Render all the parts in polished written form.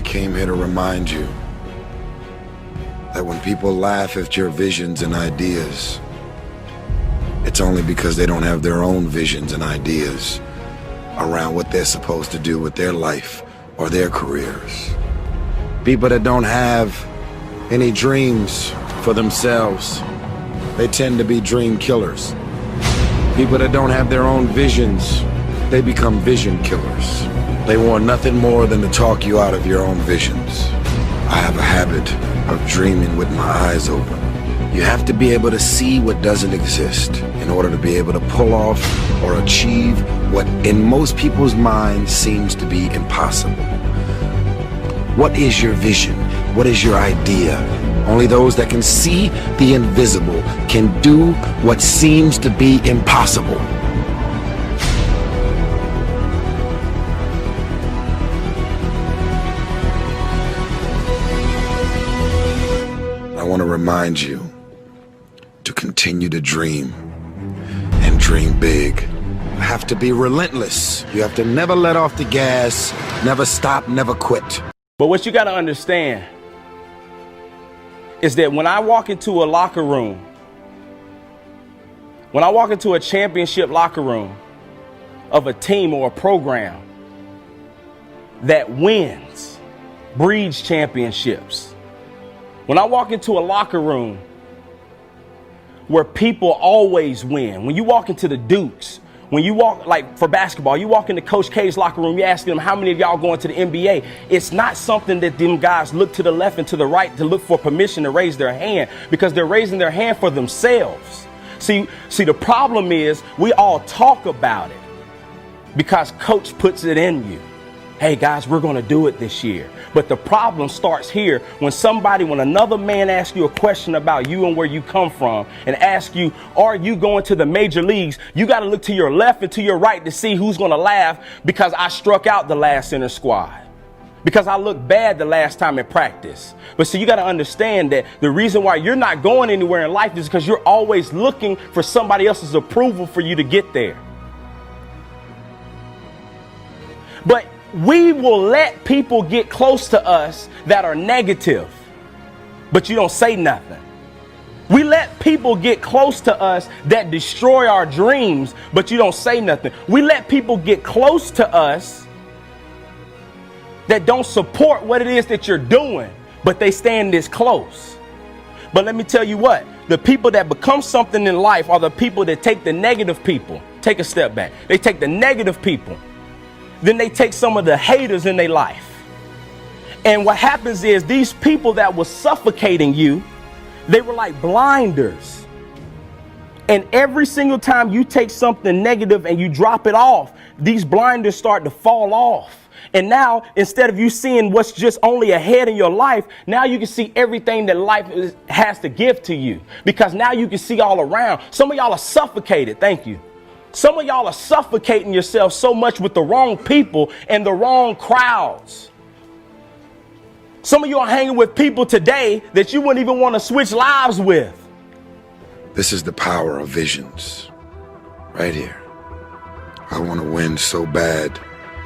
I came here to remind you that when people laugh at your visions and ideas, it's only because they don't have their own visions and ideas around what they're supposed to do with their life or their careers. People that don't have any dreams for themselves, they tend to be dream killers. People that don't have their own visions, they become vision killers. They want nothing more than to talk you out of your own visions. I have a habit of dreaming with my eyes open. You have to be able to see what doesn't exist in order to be able to pull off or achieve what in most people's minds seems to be impossible. What is your vision? What is your idea? Only those that can see the invisible can do what seems to be impossible. I want to remind you to continue to dream and dream big. You have to be relentless. You have to never let off the gas, never stop, never quit. But what you got to understand is that when I walk into a locker room, when I walk into a championship locker room of a team or a program that wins, breeds championships, when I walk into a locker room where people always win, when you walk into the Dukes, when you walk, like for basketball, you walk into Coach K's locker room, you're asking them how many of y'all going to the NBA. It's not something that them guys look to the left and to the right to look for permission to raise their hand, because they're raising their hand for themselves. See, the problem is we all talk about it because Coach puts it in you. Hey guys, we're going to do it this year. But the problem starts here when another man asks you a question about you and where you come from and asks you, are you going to the major leagues? You got to look to your left and to your right to see who's going to laugh because I struck out the last center squad, because I looked bad the last time in practice. But see, you got to understand that the reason why you're not going anywhere in life is because you're always looking for somebody else's approval for you to get there. But we will let people get close to us that are negative, but you don't say nothing. We let people get close to us that destroy our dreams, but you don't say nothing. We let people get close to us that don't support what it is that you're doing, but they stand this close. But let me tell you what, the people that become something in life are the people that take the negative people. Take a step back. They take the negative people. Then they take some of the haters in their life. And what happens is these people that were suffocating you, they were like blinders. And every single time you take something negative and you drop it off, these blinders start to fall off. And now, instead of you seeing what's just only ahead in your life, now you can see everything that life has to give to you. Because now you can see all around. Some of y'all are suffocated. Thank you. Some of y'all are suffocating yourself so much with the wrong people and the wrong crowds. Some of you are hanging with people today that you wouldn't even want to switch lives with. This is the power of visions, right here. I want to win so bad.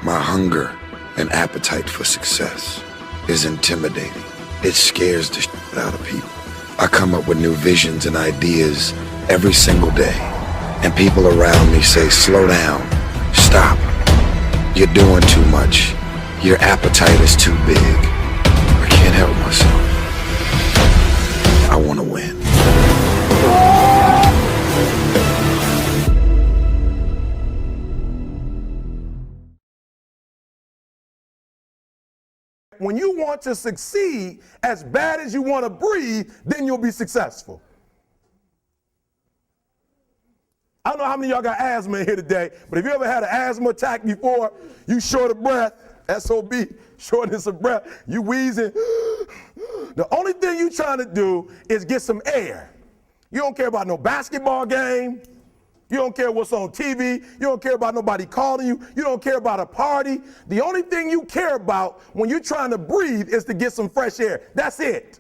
My hunger and appetite for success is intimidating. It scares the shit out of people. I come up with new visions and ideas every single day. And people around me say, slow down, stop. You're doing too much. Your appetite is too big. I can't help myself. I want to win. When you want to succeed as bad as you want to breathe, then you'll be successful. I don't know how many of y'all got asthma in here today, but if you ever had an asthma attack before, you short of breath, SOB, shortness of breath, you wheezing. The only thing you trying to do is get some air. You don't care about no basketball game. You don't care what's on TV. You don't care about nobody calling you. You don't care about a party. The only thing you care about when you're trying to breathe is to get some fresh air. That's it.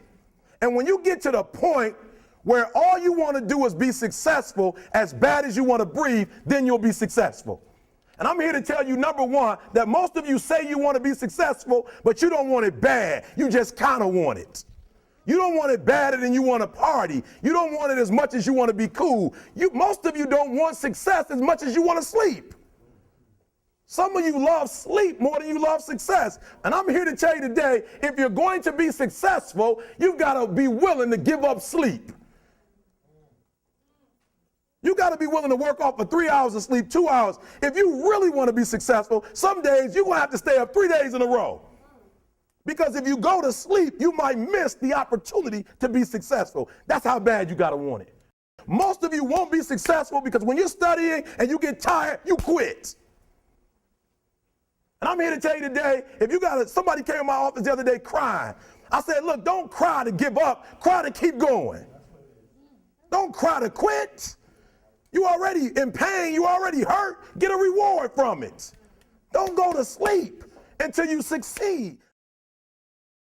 And when you get to the point where all you want to do is be successful as bad as you want to breathe, then you'll be successful. And I'm here to tell you, number one, that most of you say you want to be successful, but you don't want it bad. You just kind of want it. You don't want it badder than you want to party. You don't want it as much as you want to be cool. Most of you don't want success as much as you want to sleep. Some of you love sleep more than you love success. And I'm here to tell you today, if you're going to be successful, you've got to be willing to give up sleep. You got to be willing to work off for 3 hours of sleep, 2 hours. If you really want to be successful, some days you're going to have to stay up 3 days in a row. Because if you go to sleep, you might miss the opportunity to be successful. That's how bad you got to want it. Most of you won't be successful because when you're studying and you get tired, you quit. And I'm here to tell you today, if you got somebody came in my office the other day crying. I said, look, don't cry to give up, cry to keep going. Don't cry to quit. You already in pain, you already hurt, get a reward from it. Don't go to sleep until you succeed.